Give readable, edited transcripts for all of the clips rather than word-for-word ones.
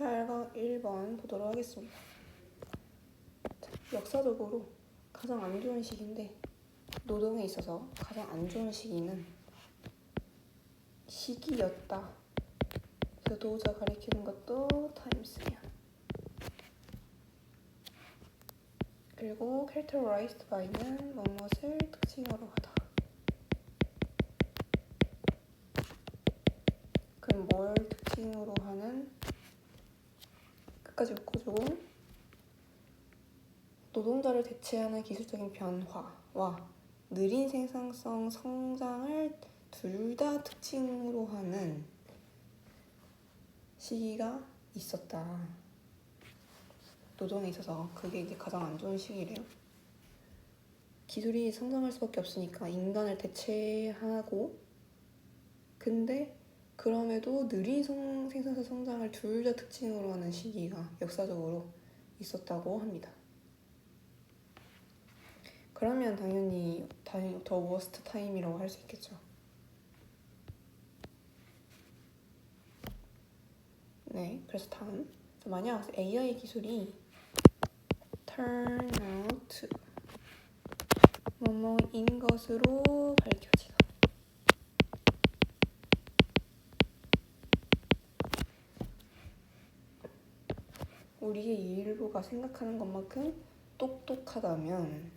8강 1번 보도록 하겠습니다. 역사적으로 가장 안 좋은 시기인데 노동에 있어서 가장 안 좋은 시기는 시기였다. 그래서 노자 가리키는 것도 times야. 그리고 characterized by는 무엇을 특징으로 하다. 그럼 뭘 특징으로 하는? 끝까지 묶어주고 노동자를 대체하는 기술적인 변화와 느린 생산성 성장을 둘 다 특징으로 하는 시기가 있었다. 노동에 있어서 그게 이제 가장 안 좋은 시기래요. 기술이 성장할 수밖에 없으니까 인간을 대체하고 근데 그럼에도 느린 생산성 성장을 둘 다 특징으로 하는 시기가 역사적으로 있었다고 합니다. 그러면 당연히 더 워스트 타임이라고 할 수 있겠죠. 네, 그래서 다음 만약 AI 기술이 turn out 뭐뭐인 것으로 밝혀지다. 우리의 일부가 생각하는 것만큼 똑똑하다면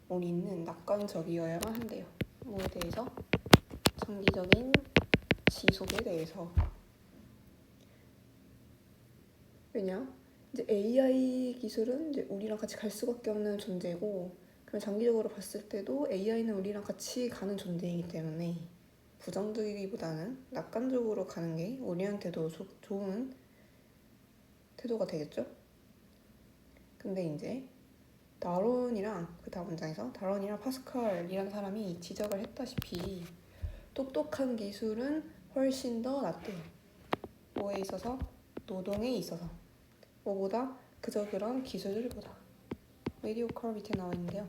우리는 낙관적이어야만 한대요. 뭐에 대해서? 장기적인 지속에 대해서. 왜냐? 이제 AI 기술은 이제 우리랑 같이 갈 수밖에 없는 존재고, 그럼 장기적으로 봤을 때도 AI는 우리랑 같이 가는 존재이기 때문에 부정적이기보다는 낙관적으로 가는 게 우리한테도 좋은 태도가 되겠죠? 근데 이제 다론이랑 그 다음 문장에서 다론이랑 파스칼이라는 사람이 지적을 했다시피 똑똑한 기술은 훨씬 더 낫대요. 뭐에 있어서? 노동에 있어서. 뭐보다? 그저 그런 기술들보다. mediocre 밑에 나와 있는데요.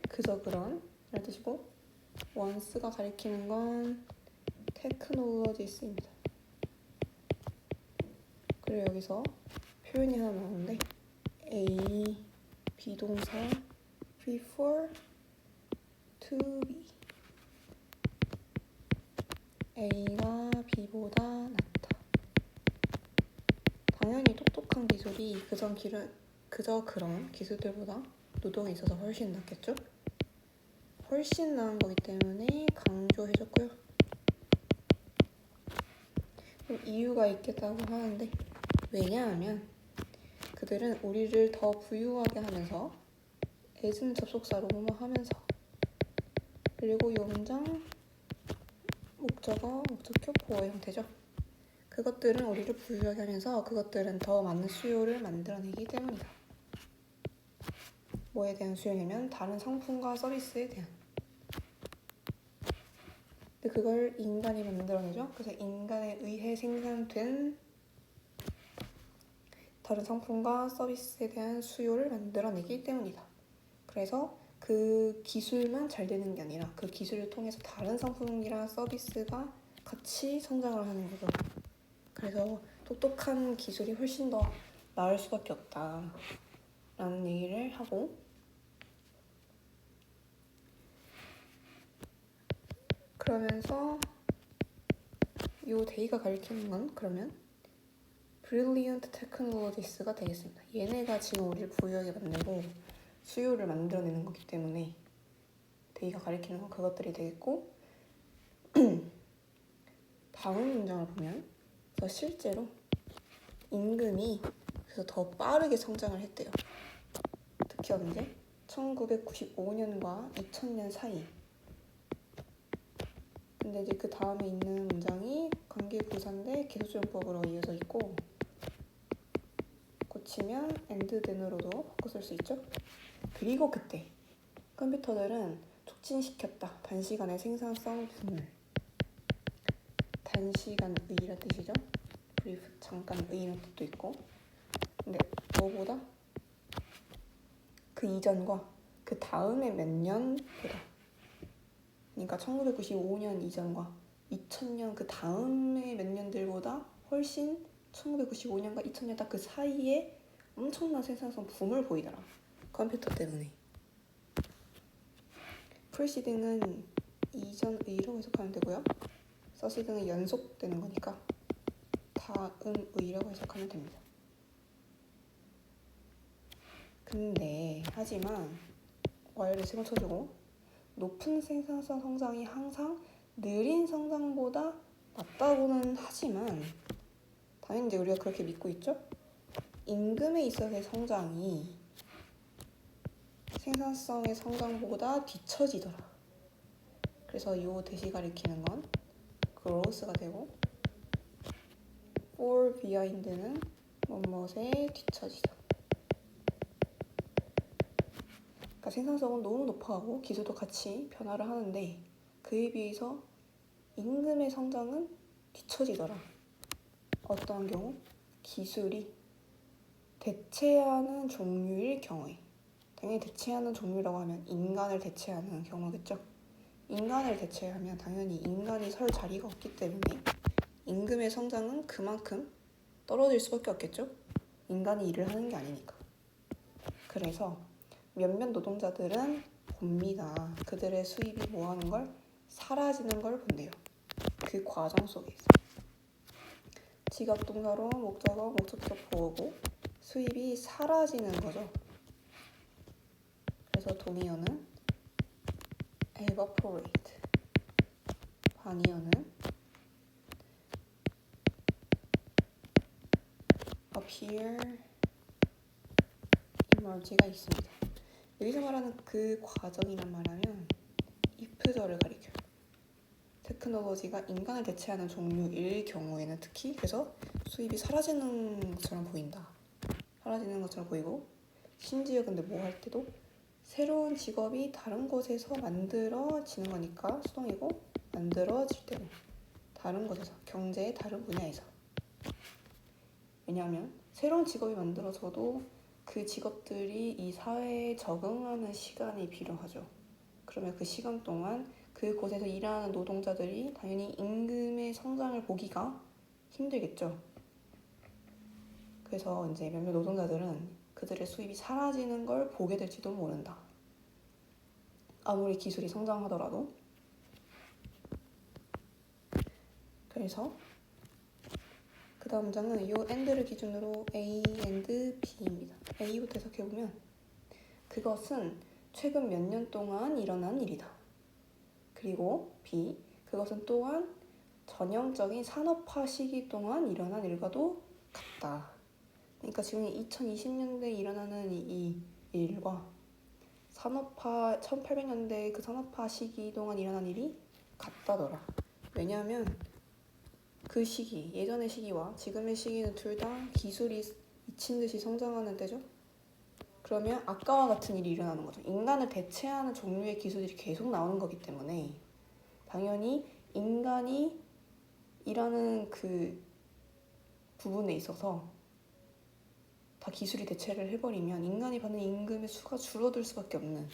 그저 그런 이런 뜻이고 once가 가리키는 건 technologies입니다. 그리고 여기서 표현이 하나 나오는데 A 비동사 prefer to be A가 B보다 낫다. 당연히 똑똑한 기술이 그저 그런 기술들보다 노동에 있어서 훨씬 낫겠죠? 훨씬 나은 거기 때문에 강조해줬고요. 이유가 있겠다고 하는데 왜냐하면 그들은 우리를 더 부유하게 하면서 as는 접속사로 뭐뭐 하면서 그리고 이 문장 목적어, 목적격, 보어 형태죠. 그것들은 우리를 부유하게 하면서 그것들은 더 많은 수요를 만들어내기 때문이다. 뭐에 대한 수요냐면 다른 상품과 서비스에 대한. 근데 그걸 인간이 만들어내죠. 그래서 인간에 의해 생산된 다른 상품과 서비스에 대한 수요를 만들어내기 때문이다. 그래서 그 기술만 잘 되는 게 아니라 그 기술을 통해서 다른 상품이랑 서비스가 같이 성장을 하는 거죠. 그래서 똑똑한 기술이 훨씬 더 나을 수밖에 없다 라는 얘기를 하고 그러면서 이 데이가 가리키는 건 그러면 brilliant technologies가 되겠습니다. 얘네가 지금 우리를 부유하게 만들고 수요를 만들어내는 거기 때문에 데이가 가리키는 건 그것들이 되겠고 다음 문장을 보면 그래서 실제로 임금이 그래서 더 빠르게 성장을 했대요. 특히 언제? 1995년과 2000년 사이. 근데 이제 그 다음에 있는 문장이 관계부사인데 기술조정법으로 이어져 있고 고치면 and then으로도 바꿔 쓸 수 있죠. 그리고 그때 컴퓨터들은 촉진시켰다. 단시간의 생산성 분열. 단시간의란 뜻이죠. brief, 잠깐의라는 뜻도 있고 근데 뭐보다? 그 이전과 그 다음에 몇 년보다 그러니까 1995년 이전과 2000년 그 다음에 몇 년들보다 훨씬 1995년과 2000년 딱 그 사이에 엄청난 생산성 붐을 보이더라. 컴퓨터 때문에. 프리시딩은 이전의라고 해석하면 되고요. 서시딩은 연속되는 거니까 다음의라고 해석하면 됩니다. 근데 하지만 와이어를 신호 쳐주고 높은 생산성 성장이 항상 느린 성장보다 낫다고는 하지만 당연히 이제 우리가 그렇게 믿고 있죠? 임금에 있어서의 성장이 생산성의 성장보다 뒤처지더라. 그래서 이 대시 가리키는 건 growth가 되고 for behind는 뭐뭐에 뒤처지다. 그러니까 생산성은 너무 높아가고 기술도 같이 변화를 하는데 그에 비해서 임금의 성장은 뒤처지더라. 어떤 경우? 기술이 대체하는 종류일 경우에. 당연히 대체하는 종류라고 하면 인간을 대체하는 경우겠죠. 인간을 대체하면 당연히 인간이 설 자리가 없기 때문에 임금의 성장은 그만큼 떨어질 수밖에 없겠죠. 인간이 일을 하는 게 아니니까. 그래서 몇몇 노동자들은 봅니다. 그들의 수입이 뭐하는 걸? 사라지는 걸 본대요. 그 과정 속에서. 지각동사로 목적어, 목적격 보고 수입이 사라지는 거죠. 그래서 동의어는 evaporate, 반의어는 appear, emerge가 있습니다. 여기서 말하는 그 과정이란 말하면 if절을 가리켜요. 테크놀로지가 인간을 대체하는 종류일 경우에는 특히 그래서 수입이 사라지는 것처럼 보인다. 사라지는 것처럼 보이고 심지어 근데 뭐 할 때도 새로운 직업이 다른 곳에서 만들어지는 거니까 수동이고 만들어질 때도 다른 곳에서 경제의 다른 분야에서 왜냐하면 새로운 직업이 만들어져도 그 직업들이 이 사회에 적응하는 시간이 필요하죠. 그러면 그 시간 동안 그곳에서 일하는 노동자들이 당연히 임금의 성장을 보기가 힘들겠죠. 그래서 이제 몇몇 노동자들은 그들의 수입이 사라지는 걸 보게 될지도 모른다. 아무리 기술이 성장하더라도. 그래서 그 다음 문장은 이 and를 기준으로 A and B입니다. A부터 해석해보면 그것은 최근 몇 년 동안 일어난 일이다. 그리고 B, 그것은 또한 전형적인 산업화 시기 동안 일어난 일과도 같다. 그러니까 지금 2020년대에 일어나는 이 일과 산업화 1800년대 그 산업화 시기 동안 일어난 일이 같다더라. 왜냐하면 그 시기, 예전의 시기와 지금의 시기는 둘 다 기술이 미친 듯이 성장하는 때죠. 그러면 아까와 같은 일이 일어나는 거죠. 인간을 대체하는 종류의 기술들이 계속 나오는 거기 때문에 당연히 인간이 일하는 그 부분에 있어서 다 기술이 대체를 해버리면 인간이 받는 임금의 수가 줄어들 수밖에 없는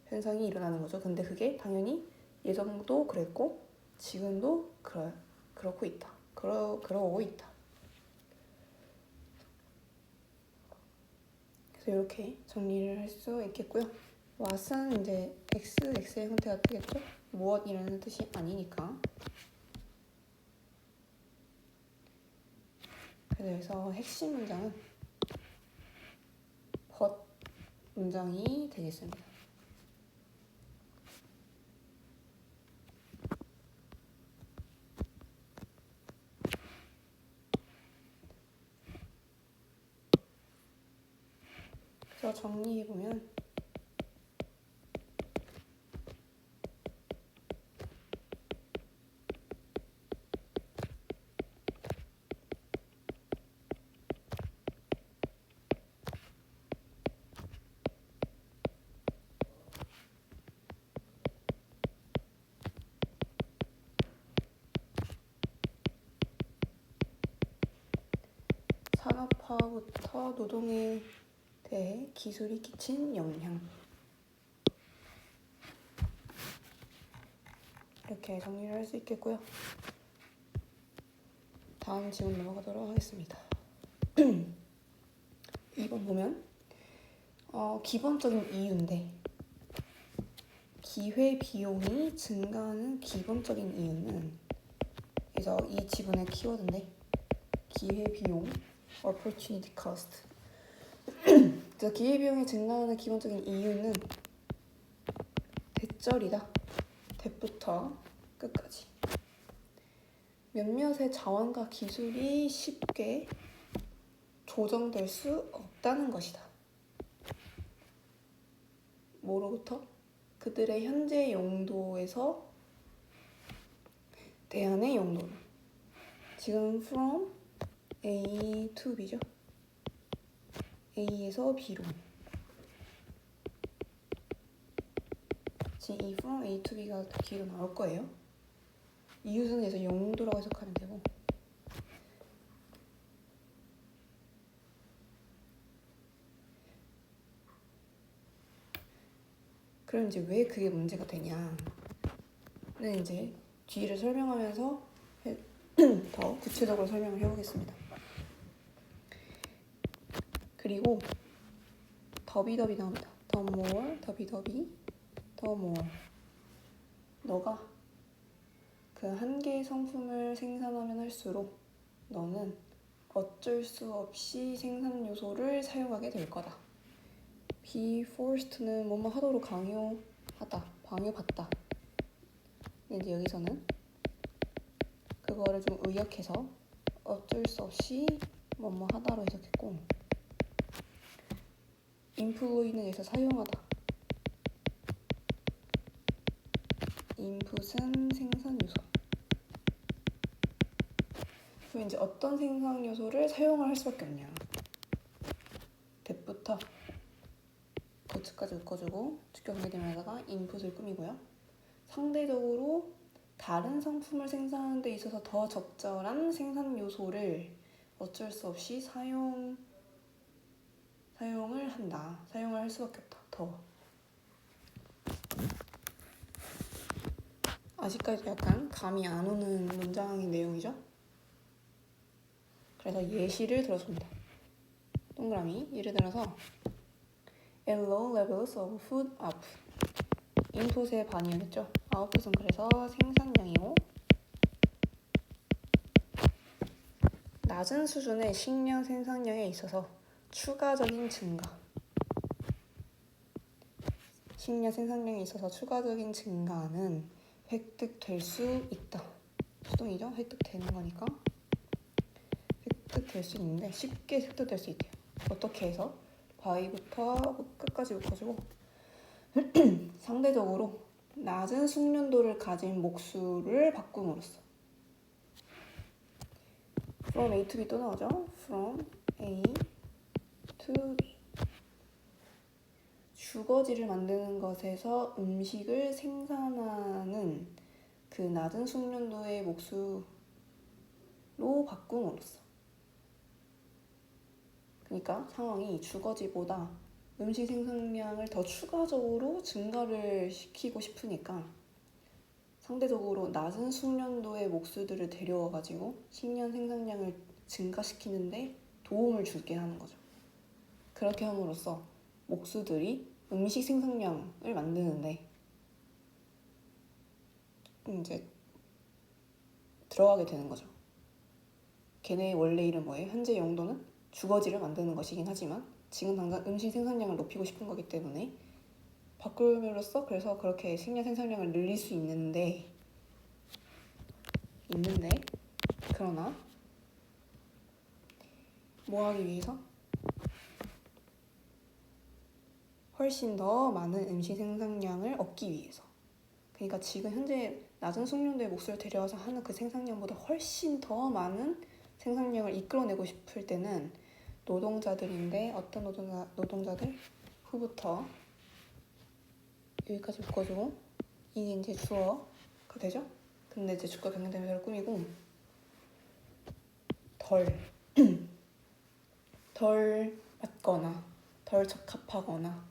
현상이 일어나는 거죠. 근데 그게 당연히 예전도 그랬고 지금도 그러고 있다. 그러고 있다. 그래서 이렇게 정리를 할 수 있겠고요. what은 이제 x의 형태가 되겠죠? 무엇이라는 뜻이 아니니까. 그래서 핵심 문장은 but 문장이 되겠습니다. 그래서 정리해보면 산업화부터 노동에 대해 기술이 끼친 영향 이렇게 정리를 할 수 있겠고요. 다음 지문 넘어가도록 하겠습니다. 2번 보면 기본적인 이유인데 기회 비용이 증가하는 기본적인 이유는 그래서 이 지분의 키워드인데 기회 비용 opportunity cost 그래서 기회 비용이 증가하는 기본적인 이유는 대절이다. 대부터 끝까지 몇몇의 자원과 기술이 쉽게 조정될 수 없다는 것이다. 뭐로부터? 그들의 현재 용도에서 대안의 용도로. 지금 from A to B죠. A에서 B로. 지금 이 from A to B가 뒤로 나올 거예요. 이유순에서 용도라고 해석하면 되고 그럼 이제 왜 그게 문제가 되냐는 이제 뒤를 설명하면서 더 구체적으로 설명을 해보겠습니다. 그리고 더비더비 나옵니다. The more, 더비더비, the more. 너가 그 한 개의 상품을 생산하면 할수록 너는 어쩔 수 없이 생산 요소를 사용하게 될 거다. be forced는 뭐뭐 하도록 강요하다, 강요받다. 이제 여기서는 그거를 좀 의역해서 어쩔 수 없이 뭐뭐 하다로 해석했고 employ는 여기서 사용하다. input은 생산 요소. 그럼 이제 어떤 생산 요소를 사용을 할 수밖에 없냐. that부터 거치까지 묶어주고 주격 관계대명에다가 input을 꾸미고요. 상대적으로 다른 상품을 생산하는 데 있어서 더 적절한 생산 요소를 어쩔 수 없이 사용을 한다. 사용을 할 수밖에 없다. 더. 아직까지 약간 감이 안 오는 문장의 내용이죠. 그래서 예시를 들어줍니다. 동그라미. 예를 들어서 at low levels of food output. 인풋의 반이었죠. 아웃풋은 그래서 생산량이고 낮은 수준의 식량 생산량에 있어서 추가적인 증가. 식량 생산량에 있어서 추가적인 증가는 획득될 수 있다. 수동이죠? 획득되는 거니까. 획득될 수 있는데 쉽게 획득될 수 있대요. 어떻게 해서? by부터 끝까지 묶어주고 상대적으로 낮은 숙련도를 가진 목수를 바꿈으로써 from A to B 또 나오죠? from A to B 주거지를 만드는 것에서 음식을 생산하는 그 낮은 숙련도의 목수로 바꿈으로써 그러니까 상황이 주거지보다 음식 생산량을 더 추가적으로 증가를 시키고 싶으니까 상대적으로 낮은 숙련도의 목수들을 데려와가지고 식량 생산량을 증가시키는데 도움을 주게 하는 거죠. 그렇게 함으로써 목수들이 음식 생산량을 만드는데 이제 들어가게 되는 거죠. 걔네의 원래 이름 뭐예요? 현재 용도는 주거지를 만드는 것이긴 하지만 지금 당장 음식 생산량을 높이고 싶은 거기 때문에 바꿈으로써 그래서 그렇게 식량 생산량을 늘릴 수 있는데 그러나 뭐 하기 위해서? 훨씬 더 많은 음식 생산량을 얻기 위해서. 그러니까 지금 현재 낮은 숙련도의 목수를 데려와서 하는 그 생산량보다 훨씬 더 많은 생산량을 이끌어내고 싶을 때는 노동자들인데 어떤 노동자들? 후부터 여기까지 묶어주고 이게 이제 주어가 되죠? 근데 이제 주가 변경되면서 꾸미고 덜 맞거나 덜 적합하거나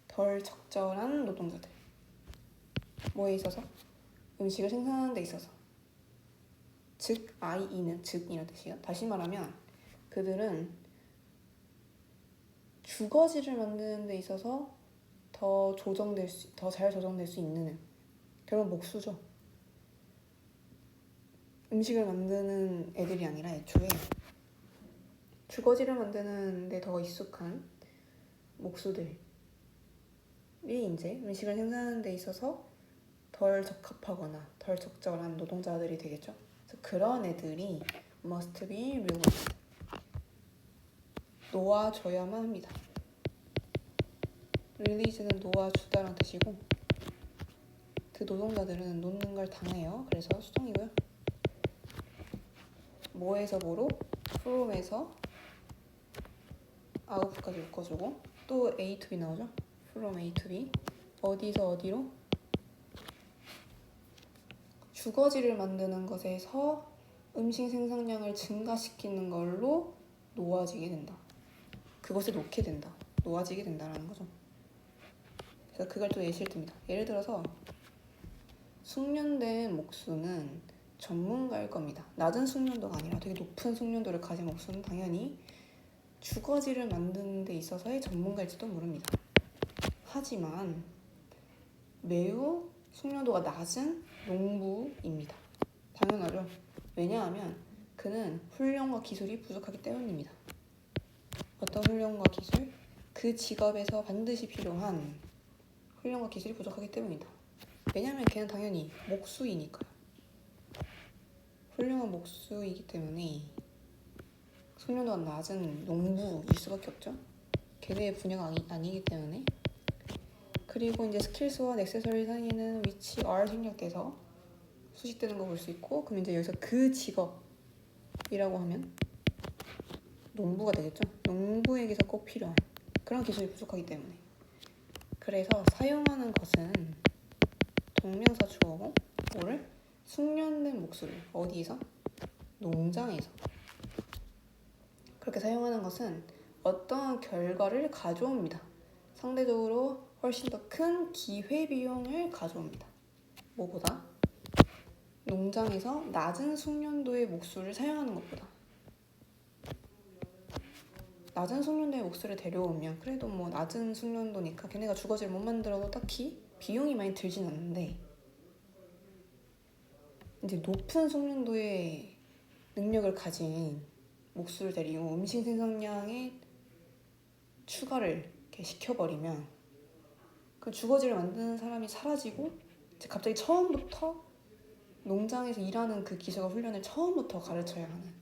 덜 적절한 노동자들. 뭐에 있어서? 음식을 생산하는 데 있어서 즉 IE는 즉이라는 뜻이에요. 다시 말하면 그들은 주거지를 만드는 데 있어서 더 잘 조정될 수 있는 결국 목수죠. 음식을 만드는 애들이 아니라 애초에 주거지를 만드는 데 더 익숙한 목수들이 이제 음식을 생산하는 데 있어서 덜 적합하거나 덜 적절한 노동자들이 되겠죠. 그래서 그런 애들이 must be rewarded. 놓아줘야만 합니다. release는 놓아주다라는 뜻이고 그 노동자들은 놓는 걸 당해요. 그래서 수동이고요. 뭐에서 뭐로? from에서 out까지 묶어주고 또 A to B 나오죠. from A to B. 어디서 어디로? 주거지를 만드는 것에서 음식 생산량을 증가시키는 걸로 놓아지게 된다. 그것에 놓게 된다. 놓아지게 된다라는 거죠. 그래서 그걸 또 예시를 듭니다. 예를 들어서 숙련된 목수는 전문가일 겁니다. 낮은 숙련도가 아니라 되게 높은 숙련도를 가진 목수는 당연히 주거지를 만드는 데 있어서의 전문가일지도 모릅니다. 하지만 매우 숙련도가 낮은 농부입니다. 당연하죠. 왜냐하면 그는 훈련과 기술이 부족하기 때문입니다. 어떤 훈련과 기술? 그 직업에서 반드시 필요한 훈련과 기술이 부족하기 때문이다. 왜냐하면 걔는 당연히 목수이니까요. 훌륭한 목수이기 때문에 숙련도가 낮은 농부일 수밖에 없죠. 걔네의 분야가 아니기 때문에. 그리고 이제 스킬스와 액세서리 사이에는 which are 생략돼서 수식되는 거 볼 수 있고, 그럼 이제 여기서 그 직업이라고 하면 농부가 되겠죠. 농부에게서 꼭 필요한 그런 기술이 부족하기 때문에. 그래서 사용하는 것은 동명사 주어고 뭐를? 숙련된 목수를 어디에서? 농장에서. 그렇게 사용하는 것은 어떠한 결과를 가져옵니다. 상대적으로 훨씬 더 큰 기회비용을 가져옵니다. 뭐보다? 농장에서 낮은 숙련도의 목수를 사용하는 것보다. 낮은 숙련도의 목수를 데려오면 그래도 뭐 낮은 숙련도니까 걔네가 주거지를 못 만들어도 딱히 비용이 많이 들진 않는데, 이제 높은 숙련도의 능력을 가진 목수를 데리고 음식 생산량에 추가를 이렇게 시켜버리면 그 주거지를 만드는 사람이 사라지고 이제 갑자기 처음부터 농장에서 일하는 그 기술과 훈련을 처음부터 가르쳐야 하는,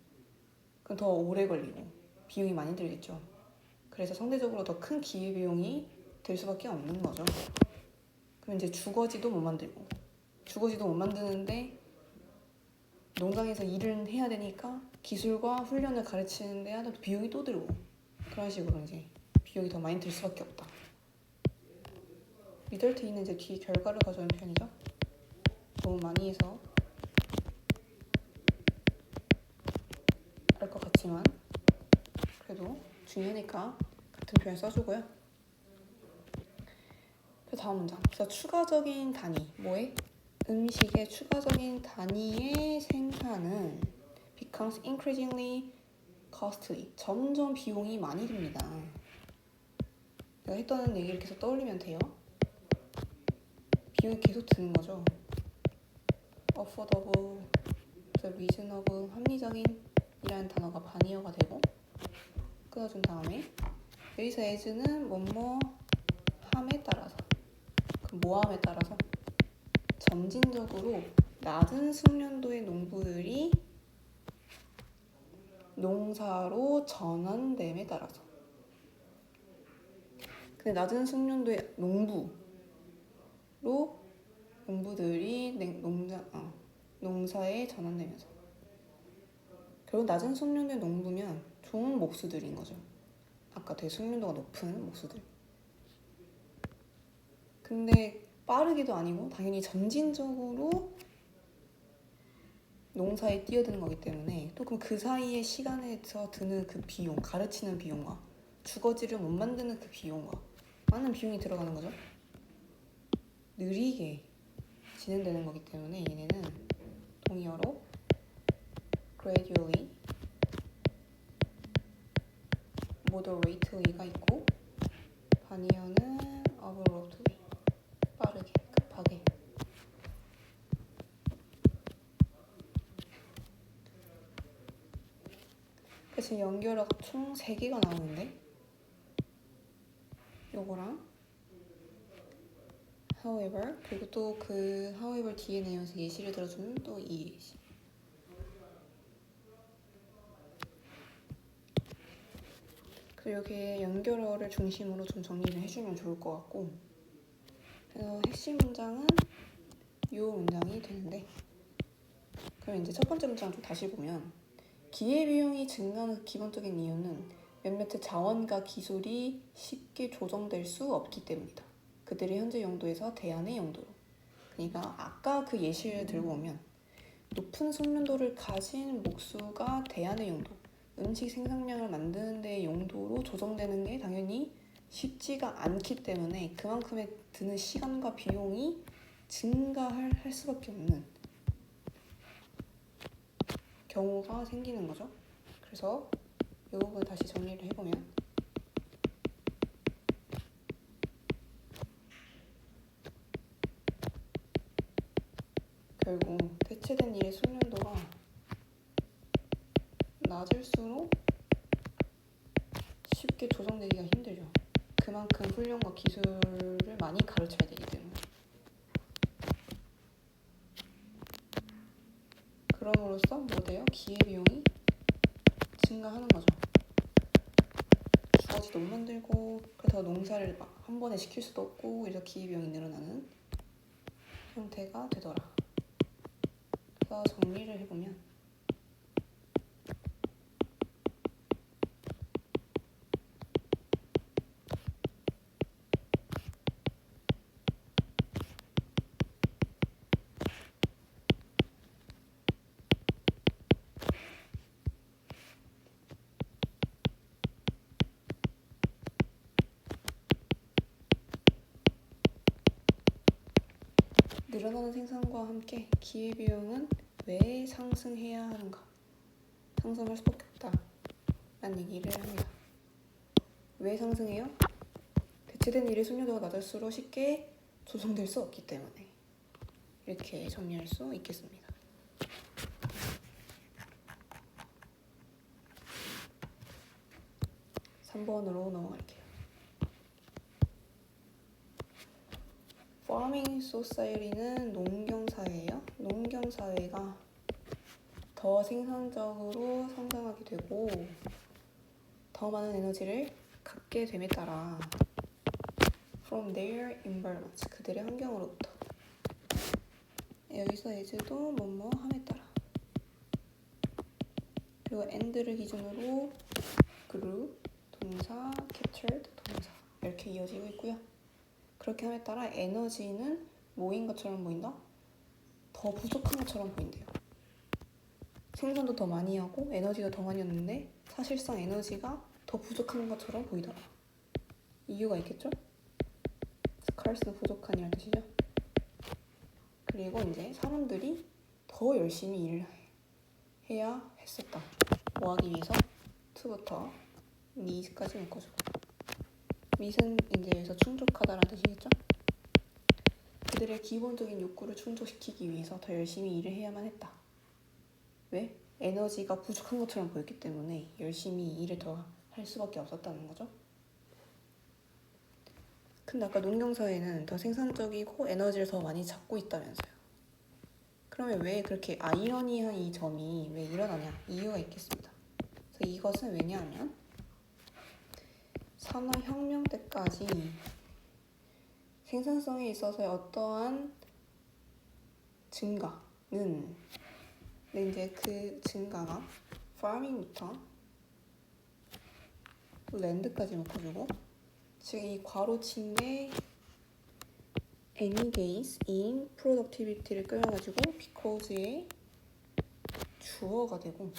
그럼 더 오래 걸리고 비용이 많이 들겠죠. 그래서 상대적으로 더 큰 기회비용이 될 수밖에 없는 거죠. 그럼 이제 주거지도 못 만들고, 주거지도 못 만드는데 농장에서 일을 해야 되니까 기술과 훈련을 가르치는데 하나도 비용이 또 들고, 그런 식으로 이제 비용이 더 많이 들 수밖에 없다. 리덜트는 이제 뒤 결과를 가져오는 편이죠. 너무 많이 해서 알 것 같지만 그래도 중요하니까 같은 표현 써주고요. 그 다음 문장. 그래서 추가적인 단위, 뭐에? 음식의 추가적인 단위의 생산은 becomes increasingly costly. 점점 비용이 많이 듭니다. 내가 했던 얘기를 계속 떠올리면 돼요. 비용이 계속 드는 거죠. affordable, reasonable, 합리적인 이라는 단어가 반이어가 되고 끊어준 다음에 여기서 as는 뭐뭐 함에 따라서, 그 뭐함에 따라서 점진적으로 낮은 숙련도의 농부들이 농사로 전환됨에 따라서. 근데 낮은 숙련도의 농부들이 농사에 전환되면서 결국 낮은 숙련도의 농부면 좋은 목수들인 거죠. 아까 되게 숙련도가 높은 목수들. 근데 빠르기도 아니고 당연히 점진적으로 농사에 뛰어드는 거기 때문에 또 그럼 그 사이에 시간에서 드는 그 비용, 가르치는 비용과 주거지를 못 만드는 그 비용과 많은 비용이 들어가는 거죠. 느리게 진행되는 거기 때문에 얘네는 동의어로 gradually, moderately가 있고 반이어는 abruptly, 빠르게, 급하게. 그래서 연결어가 총 3개가 나오는데 요거랑 however, 그리고 또 그 however 뒤에 내용에서 예시를 들어주는 또 이 예시. 그리고 여기에 연결어를 중심으로 좀 정리를 해주면 좋을 것 같고, 그래서 핵심 문장은 이 문장이 되는데, 그럼 이제 첫 번째 문장을 좀 다시 보면 기회비용이 증가하는 기본적인 이유는 몇몇의 자원과 기술이 쉽게 조정될 수 없기 때문이다. 그들의 현재 용도에서 대안의 용도로. 그러니까 아까 그 예시를 들고 오면 높은 숙련도를 가진 목수가 대안의 용도, 음식 생산량을 만드는 데 용도로 조정되는 게 당연히 쉽지가 않기 때문에 그만큼의 드는 시간과 비용이 증가할 수밖에 없는 경우가 생기는 거죠. 그래서 이 부분 다시 정리를 해보면 결국 대체된 일의 숙련도가 낮을수록 쉽게 조정되기가 힘들죠. 그만큼 훈련과 기술을 많이 가르쳐야 되기 때문에. 그럼으로써 뭐 돼요? 기회비용이 증가하는 거죠. 주거지도 못 만들고 그렇다고 농사를 막 한 번에 시킬 수도 없고 이래서 기회비용이 늘어나는 형태가 되더라. 그래서 정리를 해보면 늘어나는 생산과 함께 기회비용은 왜 상승해야 하는가? 상승할 수밖에 없다 라는 얘기를 합니다. 왜 상승해요? 대체된 일의 숙련도가 낮을수록 쉽게 조정될 수 없기 때문에. 이렇게 정리할 수 있겠습니다. (3번으로) 넘어갈게요. Farming Society는 농경사회예요. 농경사회가 더 생산적으로 성장하게 되고 더 많은 에너지를 갖게 됨에 따라 from their environment, 그들의 환경으로부터. 여기서 as도 뭐뭐 함에 따라. 그리고 and를 기준으로 grew, 동사, captured, 동사 이렇게 이어지고 있고요. 그렇게 함에 따라 에너지는 뭐인 것처럼 보인다? 더 부족한 것처럼 보인대요. 생산도 더 많이 하고 에너지도 더 많이 얻는데 사실상 에너지가 더 부족한 것처럼 보이더라. 이유가 있겠죠? scarce는 부족한이라는 뜻이죠. 그리고 이제 사람들이 더 열심히 일을 해야 했었다. 뭐 하기 위해서? to부터 needs까지 묶어주고. meet은 이제 여기서 충족하다라는 뜻이겠죠? 그들의 기본적인 욕구를 충족시키기 위해서 더 열심히 일을 해야만 했다. 왜? 에너지가 부족한 것처럼 보였기 때문에 열심히 일을 더 할 수밖에 없었다는 거죠. 근데 아까 농경사회는 더 생산적이고 에너지를 더 많이 잡고 있다면서요. 그러면 왜 그렇게 아이러니한 이 점이 왜 일어나냐? 이유가 있겠습니다. 그래서 이것은 왜냐하면 산업혁명 때까지 생산성에 있어서의 어떠한 증가는, 근데 이제 그 증가가 farming부터 랜드까지 묶어주고, 지금 이 괄호친 게 any gains in productivity를 끌어가지고 because의 주어가 되고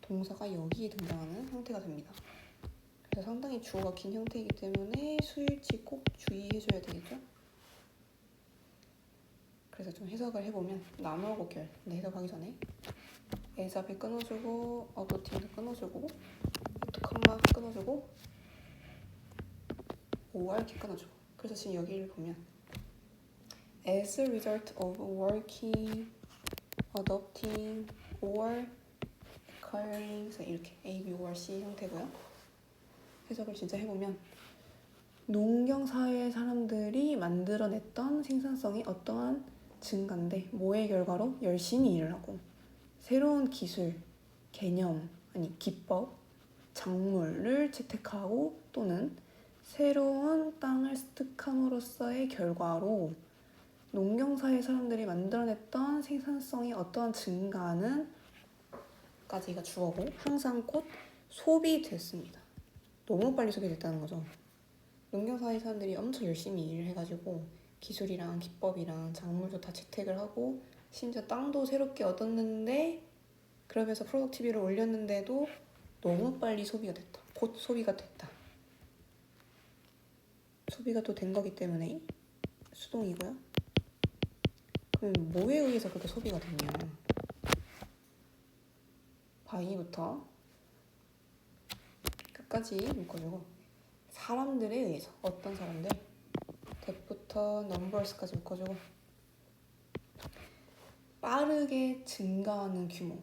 동사가 여기에 등장하는 형태가 됩니다. 그래서 상당히 주어가 긴 형태이기 때문에 수일치 꼭 주의해줘야 되겠죠? 그래서 좀 해석을 해보면 나누어 볼게요. 근데 해석하기 전에 as 앞에 끊어주고 어도팅도 끊어주고 to 컴마 끊어주고 or 이렇게 끊어주고. 그래서 지금 여기를 보면 as a result of working, adopting, or acquiring 이렇게 A, B, or C 형태고요. 해석을 진짜 해보면 농경사회의 사람들이 만들어냈던 생산성이 어떠한 증가인데 뭐의 결과로? 열심히 일을 하고 새로운 기술, 개념, 아니 기법, 작물을 채택하고 또는 새로운 땅을 습득함으로써의 결과로 농경사회 사람들이 만들어냈던 생산성이 어떠한 증가는 까지가 주어고 항상 곧 소비됐습니다. 너무 빨리 소비됐다는 거죠. 농경사회 사람들이 엄청 열심히 일을 해가지고 기술이랑 기법이랑 작물도 다 채택을 하고 심지어 땅도 새롭게 얻었는데 그러면서 프로덕티비를 올렸는데도 너무 빨리 소비가 됐다. 곧 소비가 됐다. 소비가 또 된 거기 때문에 수동이고요. 그럼 뭐에 의해서 그렇게 소비가 됐냐? 바이부터 끝까지 묶어주고 사람들에 의해서 어떤 사람들 that부터 numbers까지 묶어주고 빠르게 증가하는 규모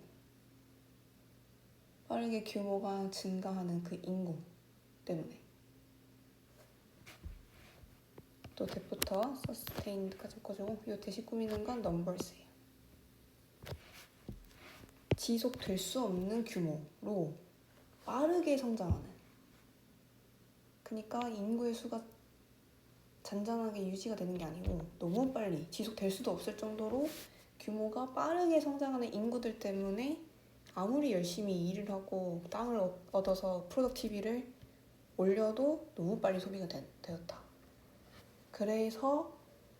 빠르게 규모가 증가하는 그 인구 때문에 또 that부터 sustained까지 묶어주고 이 대신 꾸미는 건 numbers예요. 지속될 수 없는 규모로 빠르게 성장하는 그러니까 인구의 수가 잔잔하게 유지가 되는 게 아니고 너무 빨리 지속될 수도 없을 정도로 규모가 빠르게 성장하는 인구들 때문에 아무리 열심히 일을 하고 땅을 얻어서 프로덕티비를 올려도 너무 빨리 소비가 되었다. 그래서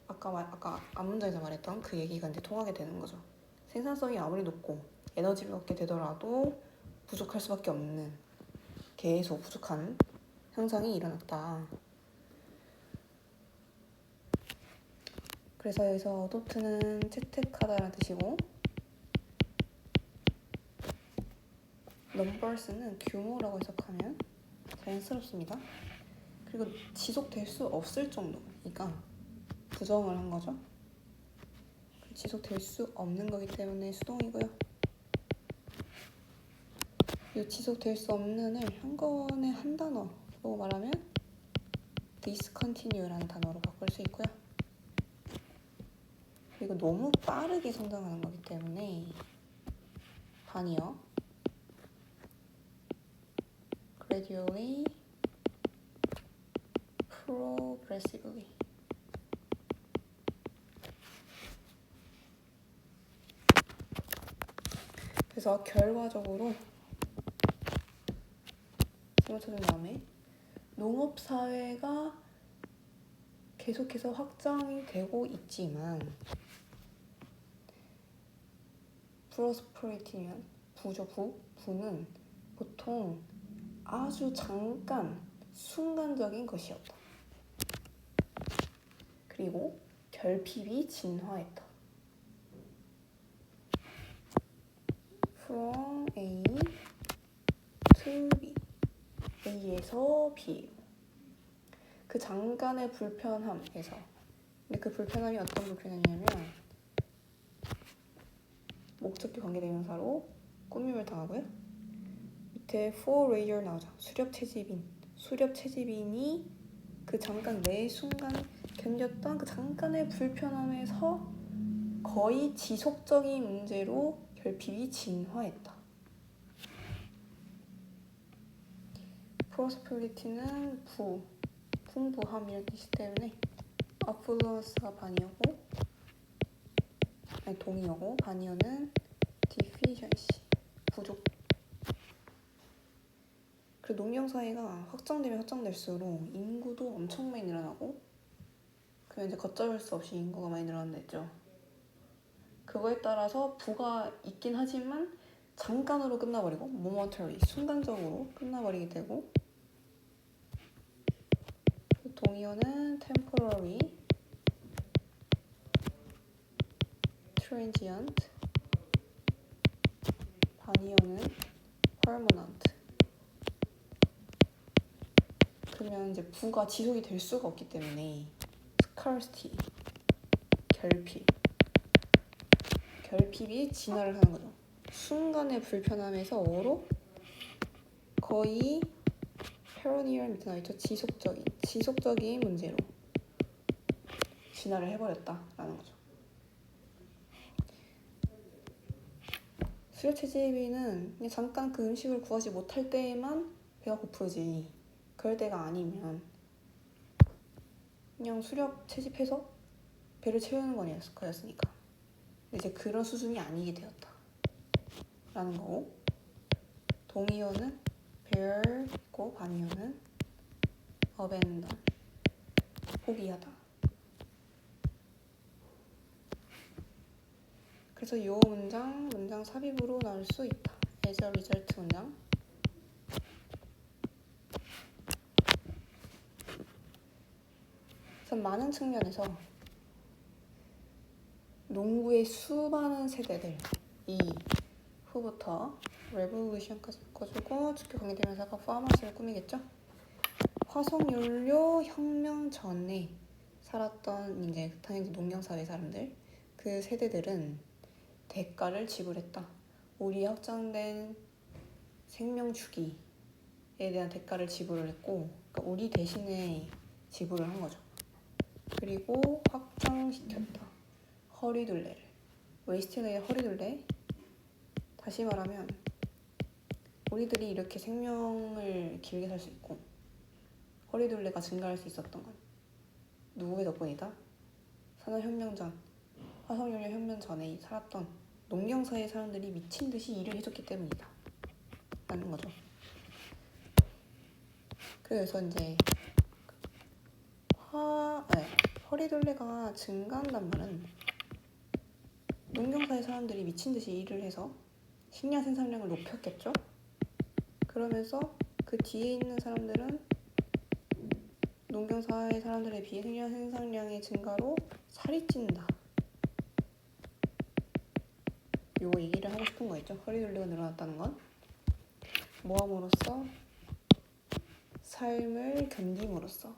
아까 앞문장에서 말했던 그 얘기가 이제 통하게 되는 거죠. 생산성이 아무리 높고 에너지를 얻게 되더라도 부족할 수밖에 없는 계속 부족한 현상이 일어났다. 그래서 여기서 adopt는 채택하다라는 뜻이고 numbers는 규모라고 해석하면 자연스럽습니다. 그리고 지속될 수 없을 정도니까 부정을 한 거죠. 지속될 수 없는 거기 때문에 수동이고요. 이 지속될 수 없는을 한 권에 한 단어로 말하면 discontinue라는 단어로 바꿀 수 있고요. 그리고 너무 빠르게 성장하는 거기 때문에 반이요. gradually, progressively. 그래서 결과적으로 생각해준 다음에 농업사회가 계속해서 확장이 되고 있지만 프로스퍼리티면 부는 보통 아주 잠깐 순간적인 것이었다. 그리고 결핍이 진화했다. From A to B A에서 B 그 잠깐의 불편함에서 근데 그 불편함이 어떤 불편함이냐면 목적격 관계대명사로 꾸밈을 당하고요. 밑에 for layer 나오죠. 수렵 채집인이 그 잠깐 매 순간 견뎠던 그 잠깐의 불편함에서 거의 지속적인 문제로 결핍이 진화했다. prosper이는 풍부함이라는 뜻이기 때문에 affluence가 반이었고 동의어고 반이어는 deficiency 부족. 그리고 농경사회가 확장되면 확장될수록 인구도 엄청 많이 늘어나고 그냥 이제 걷잡을 수 없이 인구가 많이 늘어났죠. 그거에 따라서 부가 있긴 하지만 잠깐으로 끝나버리고 momentary 순간적으로 끝나버리게 되고 동의어는 temporary, transient, 바니어는 permanent. 그러면 이제 부가 지속이 될 수가 없기 때문에 scarcity, 결핍이 진화를 하는 거죠. 순간의 불편함에서 어로 거의 perennial 밑에 나와있죠. 지속적인 문제로 진화를 해버렸다라는 거죠. 수렵채집이는 그냥 잠깐 그 음식을 구하지 못할 때에만 배가 고프지, 그럴 때가 아니면 그냥 수렵 채집해서 배를 채우는 거였으니까 이제 그런 수준이 아니게 되었다 라는 거고, 동의어는 bear고 반의어는 abandon, 포기하다. 그래서 이 문장 삽입으로 나올 수 있다. as a result 문장. 그래서 많은 측면에서 농구의 수많은 세대들, 이 후부터 레볼루션까지 묶어주고 축교 관계대명사가 파머스를 꾸미겠죠. 화석연료 혁명 전에 살았던 이제 당연히 농경사회 사람들, 그 세대들은 대가를 지불했다. 우리 확장된 생명 주기에 대한 대가를 지불을 했고, 그러니까 우리 대신에 지불을 한 거죠. 그리고 확장시켰다. 허리둘레를, 웨이스트웨이의 허리둘레. 다시 말하면 우리들이 이렇게 생명을 길게 살 수 있고 허리둘레가 증가할 수 있었던 건 누구의 덕분이다? 산업혁명 전, 화석연료 혁명 전에 살았던 농경사회 사람들이 미친 듯이 일을 해줬기 때문이다 라는 거죠. 그래서 이제 허리둘레가 증가한단 말은 농경사회 사람들이 미친 듯이 일을 해서 식량 생산량을 높였겠죠. 그러면서 그 뒤에 있는 사람들은 농경사회 사람들에 비해 식량 생산량의 증가로 살이 찐다. 요거 얘기를 하고 싶은 거였죠. 허리둘레가 늘어났다는 건 모함으로써, 삶을 견딤으로써.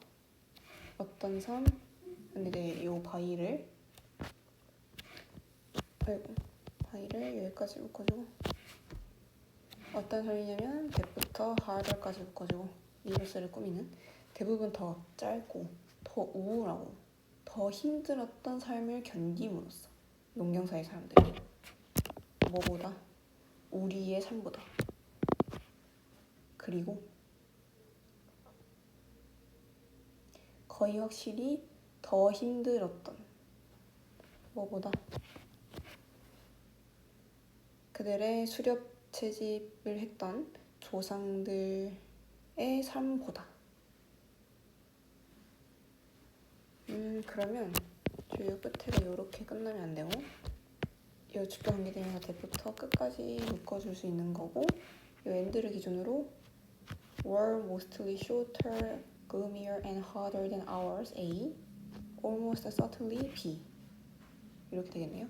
어떤 삶? 근데 이제 요 바위를 여기까지 묶어주고, 어떤 삶이냐면 대부터 harder까지 묶어주고 리버스를 꾸미는, 대부분 더 짧고 더 우울하고 더 힘들었던 삶을 견딤으로써 농경사회 사람들이 뭐보다? 우리의 삶보다. 그리고 거의 확실히 더 힘들었던 뭐보다? 그들의 수렵 채집을 했던 조상들의 삶보다. 그러면 주요 끝에가 이렇게 끝나면 안 되고, 이 주격 관계대명사 대부터 끝까지 묶어줄 수 있는 거고, 이 엔드를 기준으로 were mostly shorter, gloomier and harder than ours A, almost certainly B 이렇게 되겠네요.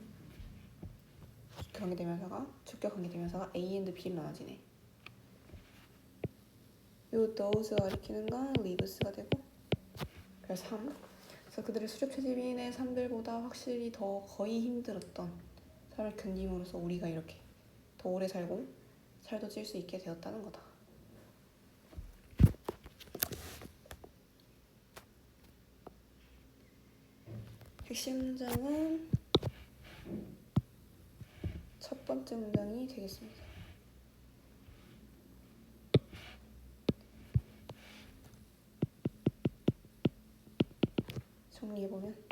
주격 관계대명사가 A and B로 나눠지네. 요 those가 가리키는 건 lives가 되고, 그래서 3. 그래서 그들의 수렵 채집인의 삶들보다 확실히 더 거의 힘들었던 삶을 견딤으로써 우리가 이렇게 더 오래 살고 살도 찔 수 있게 되었다는 거다. 핵심 문장은 첫 번째 문장이 되겠습니다. 정리해보면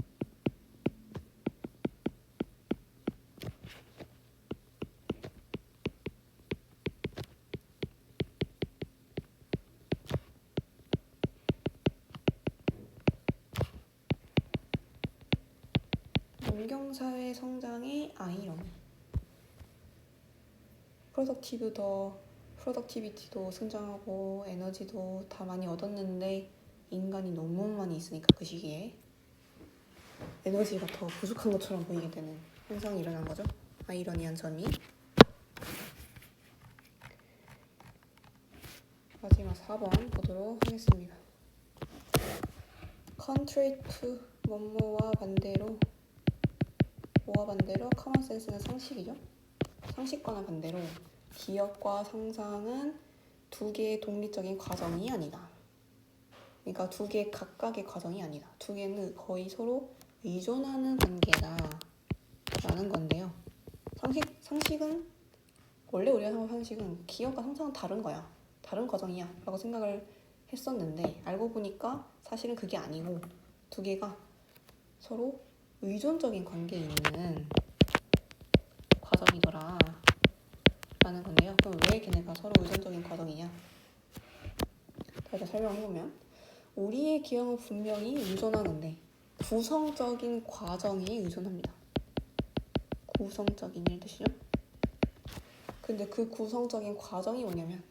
농경사회 성장의 아이러니, 프로덕티비티도 성장하고 에너지도 다 많이 얻었는데 인간이 너무 많이 있으니까 그 시기에 에너지가 더 부족한 것처럼 보이게 되는 현상이 일어난 거죠. 아이러니한 점이. 마지막 4번 보도록 하겠습니다. Contrary to 뭐뭐와 반대로 common sense는 상식이죠. 상식과는 반대로 기억과 상상은 두 개의 독립적인 과정이 아니다. 그러니까 두 개 각각의 과정이 아니다. 두 개는 거의 서로 의존하는 관계다 라는 건데요. 상식은 원래 우리가 생각하는 상식은 기억과 상상은 다른 거야. 다른 과정이야 라고 생각을 했었는데 알고 보니까 사실은 그게 아니고 두 개가 서로 의존적인 관계에 있는 과정이더라 라는 건데요. 그럼 왜 걔네가 서로 의존적인 과정이냐? 다시 설명해보면 우리의 기억은 분명히 의존하는데 구성적인 과정에 의존합니다. 구성적인 일 뜻이죠? 근데 그 구성적인 과정이 뭐냐면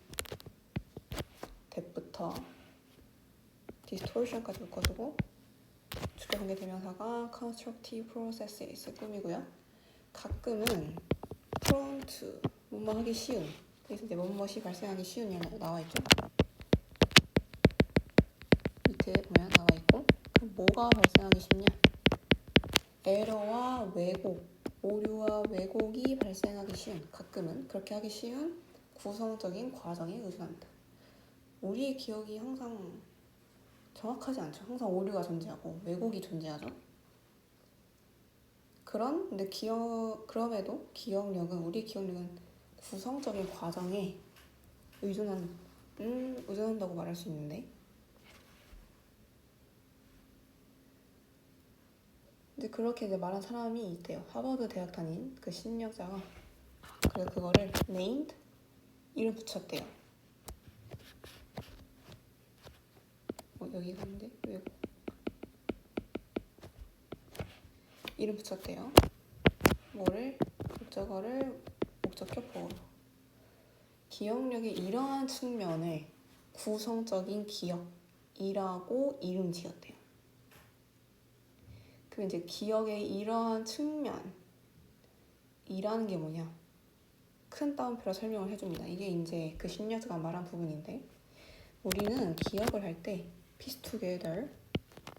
that부터 distortion까지 묶어주고 주격관계 대명사가 constructive processes 꾸미고요. 가끔은 prone to 뭐뭐 하기 쉬운 그래서 이제 뭐뭐이 발생하기 쉬운 이라고 나와있죠. 밑에 보면 나와있고 그럼 뭐가 발생하기 쉽냐? 에러와 왜곡, 오류와 왜곡이 발생하기 쉬운 가끔은 그렇게 하기 쉬운 구성적인 과정에 의존합니다. 우리의 기억이 항상 정확하지 않죠. 항상 오류가 존재하고 왜곡이 존재하죠. 근데 그럼에도 우리 기억력은 구성적인 과정에 의존한다고 말할 수 있는데 이제 그렇게 이제 말한 사람이 있대요. 하버드 대학 다닌 그 심리학자가 그래서 그거를 named 이름 붙였대요. 여기가 있는데 왜곡 이름 붙였대요. 뭐를? 목적어를 목적격 보호로 기억력의 이러한 측면을 구성적인 기억이라고 이름 지었대요. 그럼 이제 기억의 이러한 측면이라는 게 뭐냐? 큰 따옴표로 설명을 해줍니다. 이게 이제 그 심리학자가 말한 부분인데 우리는 기억을 할 때 piece together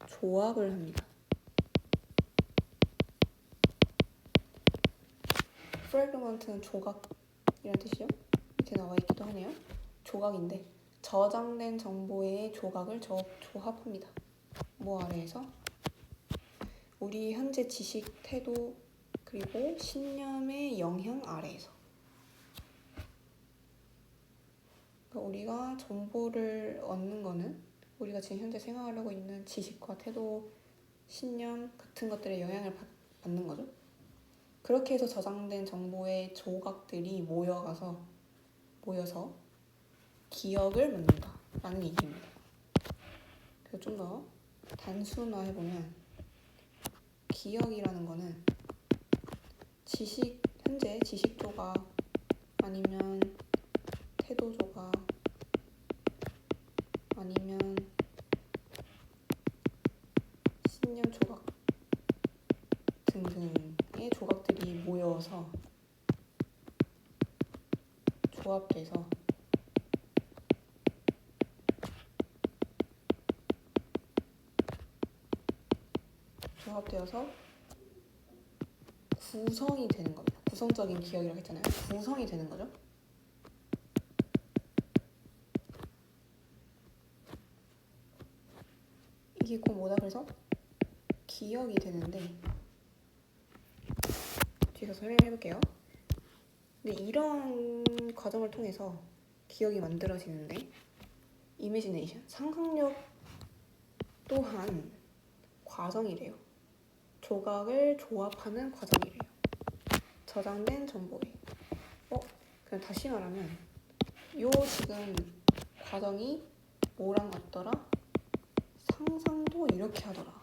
조합을 합니다. fragment는 조각이라는 뜻이죠. 밑에 나와 있기도 하네요. 조각인데 저장된 정보의 조각을 조합합니다. 뭐 아래에서? 우리 현재 지식, 태도, 그리고 신념의 영향 아래에서. 그러니까 우리가 정보를 얻는 거는 우리가 지금 현재 생활하고 있는 지식과 태도, 신념 같은 것들의 영향을 받는 거죠. 그렇게 해서 저장된 정보의 조각들이 모여서 기억을 만든다 라는 얘기입니다. 그래서 좀 더 단순화해보면 기억이라는 거는 현재 지식 조각 아니면 태도 조각 아니면 신념 조각 등등의 조각들이 모여서 조합돼서 구성이 되는 겁니다. 구성적인 기억이라고 했잖아요. 구성이 되는 거죠. 이게 곧 뭐다? 그래서 기억이 되는데 뒤에서 설명해볼게요. 근데 이런 과정을 통해서 기억이 만들어지는데 이미지네이션, 상상력 또한 과정이래요. 조각을 조합하는 과정이래요. 저장된 정보에. 그냥 다시 말하면 요 지금 과정이 뭐랑 같더라? 상상도 이렇게 하더라.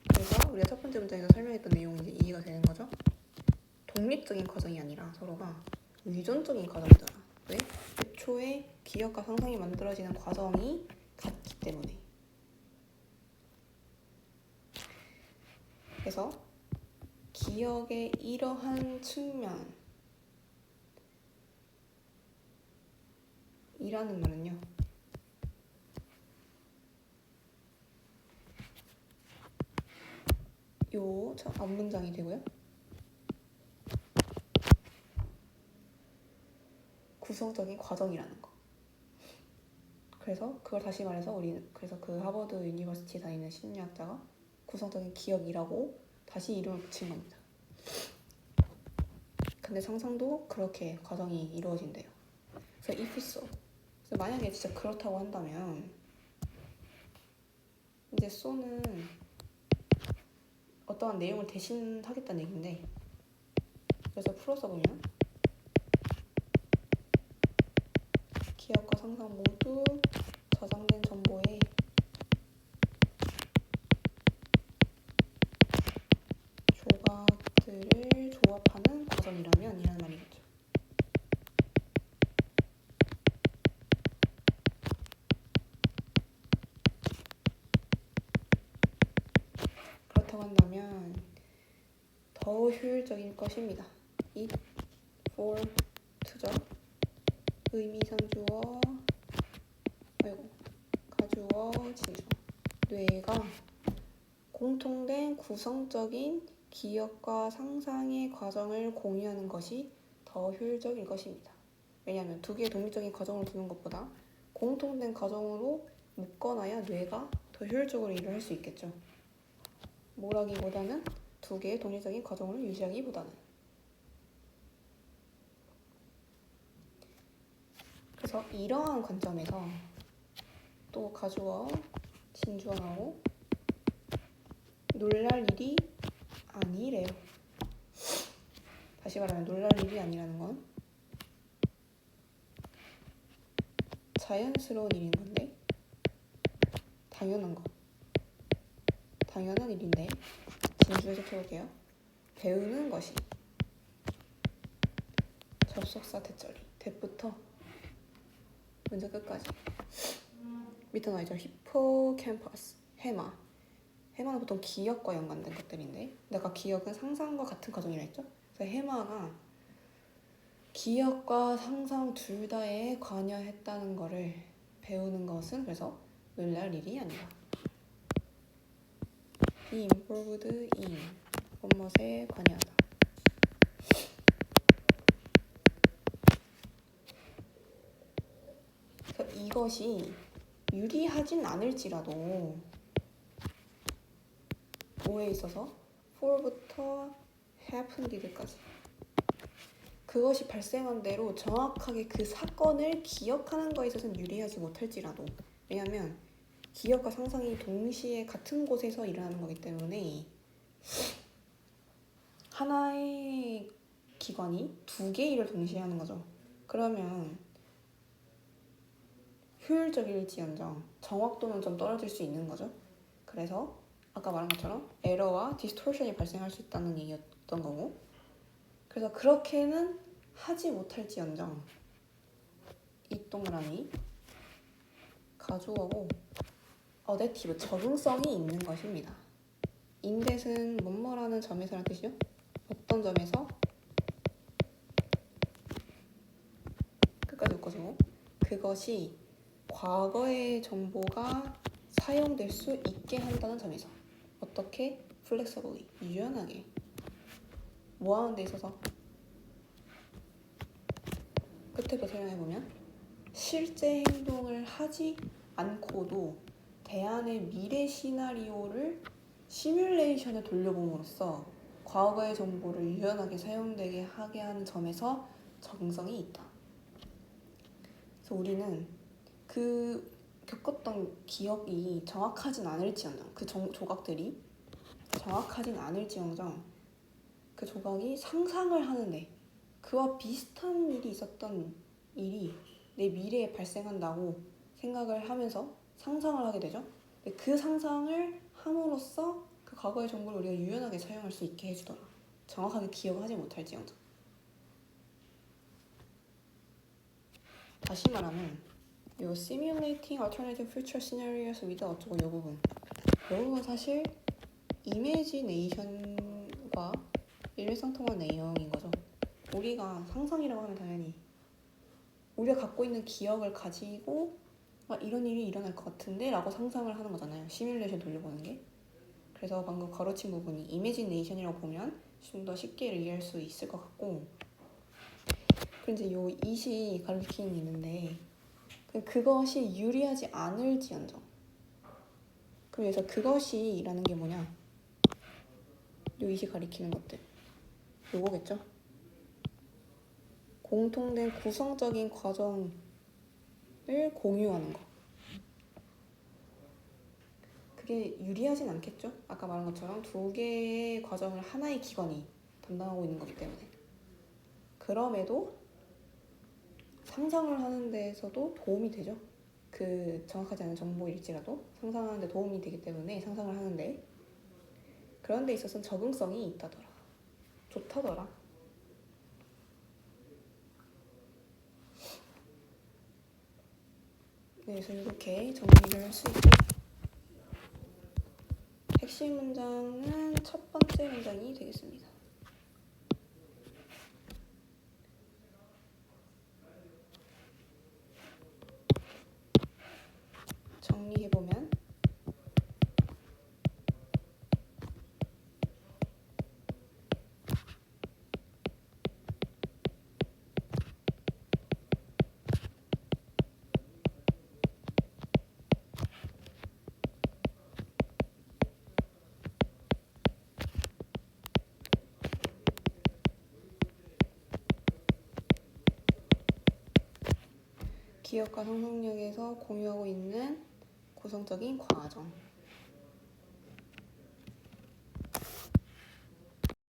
그래서 우리가 첫 번째 문장에서 설명했던 내용이 이제 이해가 되는 거죠. 독립적인 과정이 아니라 서로가 의존적인 과정이더라. 왜? 애초에 기억과 상상이 만들어지는 과정이 같기 때문에. 그래서 기억의 이러한 측면이 이라는 말은요. 요 앞문장이 되고요. 구성적인 과정이라는 거. 그래서 그걸 다시 말해서 그래서 그 하버드 유니버시티 다니는 심리학자가 구성적인 기억이라고 다시 이름을 붙인 겁니다. 근데 상상도 그렇게 과정이 이루어진대요. 그래서 if so. 그래서 만약에 진짜 그렇다고 한다면 이제 so는 어떠한 내용을 대신하겠다는 얘기인데, 그래서 풀어서 보면 기억과 상상 모두 저장된 정보에 조각들을 조합하는 과정이라면 이라는 말이겠죠. 그렇다고 한다면 더 효율적인 것입니다. it, for, to죠. 의미상주어, 가주어, 진주어. 뇌가 공통된 구성적인 기억과 상상의 과정을 공유하는 것이 더 효율적일 것입니다. 왜냐하면 두 개의 독립적인 과정을 두는 것보다 공통된 과정으로 묶어놔야 뇌가 더 효율적으로 일을 할 수 있겠죠. 뭐라기보다는 두 개의 독립적인 과정을 유지하기보다는. 그래서 이러한 관점에서 또 가주어, 진주어 나오고 놀랄 일이 아니래요. 다시 말하면 놀랄 일이 아니라는 건 자연스러운 일인 건데, 당연한 거, 당연한 일인데, 진주에서 해볼게요. 배우는 것이 접속사 대절이 대부터 문제 끝까지. 밑에 나와있죠. 히포캠퍼스, 해마는 보통 기억과 연관된 것들인데, 내가 기억은 상상과 같은 과정이라 했죠. 그래서 해마가 기억과 상상 둘 다에 관여했다는 거를 배우는 것은 그래서 놀랄 일이 아니다. Be involved in 무엇에 관여하다. 그래서 이것이 유리하진 않을지라도 뭐에 있어서 for부터 happened까지 그것이 발생한 대로 정확하게 그 사건을 기억하는 거에 있어서는 유리하지 못할지라도, 왜냐하면 기억과 상상이 동시에 같은 곳에서 일어나는 거기 때문에 하나의 기관이 두 개의 일을 동시에 하는 거죠. 그러면 효율적일지언정 정확도는 좀 떨어질 수 있는 거죠. 그래서 아까 말한 것처럼 에러와 디스토션이 발생할 수 있다는 얘기였던 거고, 그래서 그렇게는 하지 못할지언정 이 동그라미 가주어고 어댑티브 적응성이 있는 것입니다. 인댓은 뭐뭐라는 점에서라는 뜻이죠. 어떤 점에서 끝까지 묶어주고 그것이 과거의 정보가 사용될 수 있게 한다는 점에서 어떻게 flexibly 유연하게 뭐 하는 데 있어서 끝에 설명해보면 실제 행동을 하지 않고도 대안의 미래 시나리오를 시뮬레이션에 돌려봄으로써 과거의 정보를 유연하게 사용되게 하게 하는 점에서 적응성이 있다. 그래서 우리는 그 겪었던 기억이 정확하진 않을지언정, 그 조각들이 정확하진 않을지언정 그 조각이 상상을 하는데 그와 비슷한 일이 있었던 일이 내 미래에 발생한다고 생각을 하면서 상상을 하게 되죠. 근데 그 상상을 함으로써 그 과거의 정보를 우리가 유연하게 사용할 수 있게 해주더라. 정확하게 기억하지 못할지언정. 다시 말하면 요 Simulating Alternative Future Scenarios with 어쩌고 요 부분 사실 이미지네이션과 일맥상통한 내용인 거죠. 우리가 상상이라고 하면 당연히 우리가 갖고 있는 기억을 가지고 이런 일이 일어날 것 같은데 라고 상상을 하는 거잖아요. 시뮬레이션 돌려보는 게. 그래서 방금 가로친 부분이 이미지네이션이라고 보면 좀 더 쉽게 이해할 수 있을 것 같고, 그리고 이제 요 이시 가리키는 게 있는데 그것이 유리하지 않을지언정, 그래서 그것이라는 게 뭐냐, 요 이시 가리키는 것들 요거겠죠. 공통된 구성적인 과정을 공유하는 거, 그게 유리하진 않겠죠. 아까 말한 것처럼 두 개의 과정을 하나의 기관이 담당하고 있는 거기 때문에. 그럼에도 상상을 하는 데에서도 도움이 되죠. 그 정확하지 않은 정보일지라도 상상하는 데 도움이 되기 때문에 상상을 하는데, 그런 데 있어서는 적응성이 있다더라. 좋다더라. 네, 그래서 이렇게 정리를 할 수 있고, 핵심 문장은 첫 번째 문장이 되겠습니다. 정리해보면 기억과 상상력에서 공유하고 있는 구성적인 과정,